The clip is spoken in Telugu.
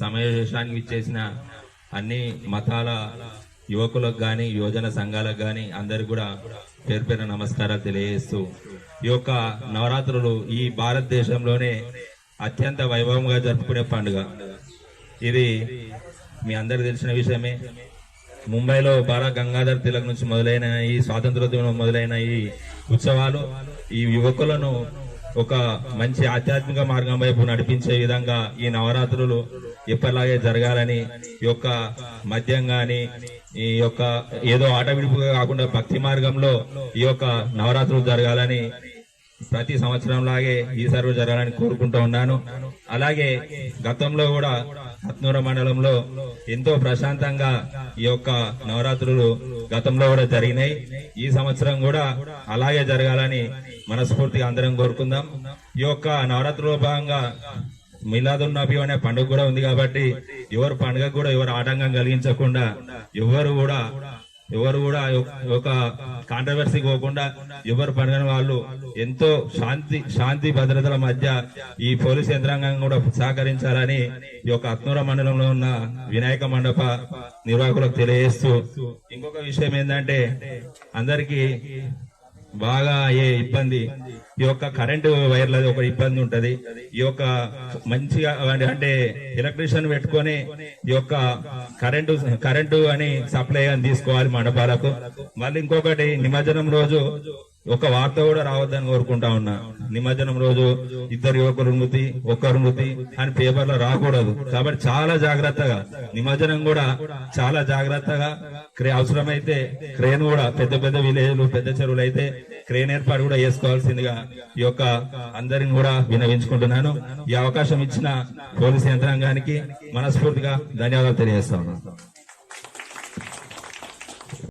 సమావేశానికి ఇచ్చేసిన అన్ని మతాల యువకులకు కానీ యువజన సంఘాలకు కానీ అందరికి కూడా పేరు పేరు నమస్కారాలు తెలియజేస్తూ ఈ యొక్క నవరాత్రులు ఈ భారతదేశంలోనే అత్యంత వైభవంగా జరుపుకునే పండుగ. ఇది మీ అందరికి తెలిసిన విషయమే. ముంబైలో బాల గంగాధర్ తిలక్ నుంచి మొదలైన ఈ స్వాతంత్రోద్యమం మొదలైన ఈ ఉత్సవాలు ఈ యువకులను ఒక మంచి ఆధ్యాత్మిక మార్గం వైపు నడిపించే విధంగా ఈ నవరాత్రులు ఎప్పటిలాగే జరగాలని, ఈ యొక్క మద్యం గాని ఈ యొక్క ఏదో ఆట విడుపుగా కాకుండా భక్తి మార్గంలో ఈ యొక్క నవరాత్రులు జరగాలని ప్రతి సంవత్సరం లాగే ఈసారి జరగాలని కోరుకుంటూ ఉన్నాను. అలాగే గతంలో కూడా హత్నూర మండలంలో ఎంతో ప్రశాంతంగా ఈ యొక్క నవరాత్రులు గతంలో కూడా జరిగినాయి. ఈ సంవత్సరం కూడా అలాగే జరగాలని మనస్ఫూర్తిగా అందరం కోరుకుందాం. ఈ యొక్క నవరాత్రుల భాగంగా మిలాదున్ నబీ అనే పండుగ కూడా ఉంది కాబట్టి ఎవరు పండుగ కూడా ఎవరు ఆటంకం కలిగించకుండా ఎవరు కూడా ఒక కాంట్రవర్సీ పోకుండా ఎవరు పండుగ వాళ్ళు ఎంతో శాంతి భద్రతల మధ్య ఈ పోలీస్ యంత్రాంగం కూడా సహకరించాలని ఈ యొక్క హత్నూర మండలంలో ఉన్న వినాయక మండప నిర్వాహకులకు తెలియజేస్తూ, ఇంకొక విషయం ఏంటంటే అందరికీ బాగా అయ్యే ఇబ్బంది ఈ యొక్క కరెంటు వైర్లది ఒక ఇబ్బంది ఉంటది. ఈ యొక్క మంచిగా అంటే ఎలక్ట్రీషియన్ పెట్టుకొని ఈ యొక్క కరెంటు అని సప్లై అని తీసుకోవాలి మండపాలకు. మళ్ళీ ఇంకొకటి నిమజ్జనం రోజు ఒక వార్త కూడా రావద్దని కోరుకుంటా ఉన్నా. నిమజ్జనం రోజు ఇద్దరు యువకులు మృతి, ఒక్కరు మృతి అని పేపర్లో రాకూడదు. కాబట్టి చాలా జాగ్రత్తగా నిమజ్జనం కూడా చాలా జాగ్రత్తగా అవసరమైతే క్రేన్ కూడా పెద్ద విలేజ్లు పెద్ద చెరువులు అయితే క్రేన్ ఏర్పాటు కూడా చేసుకోవాల్సిందిగా ఈ యొక్క అందరిని కూడా వినవించుకుంటున్నాను. ఈ అవకాశం ఇచ్చిన పోలీసు యంత్రాంగానికి మనస్ఫూర్తిగా ధన్యవాదాలు తెలియజేస్తా ఉన్నాను.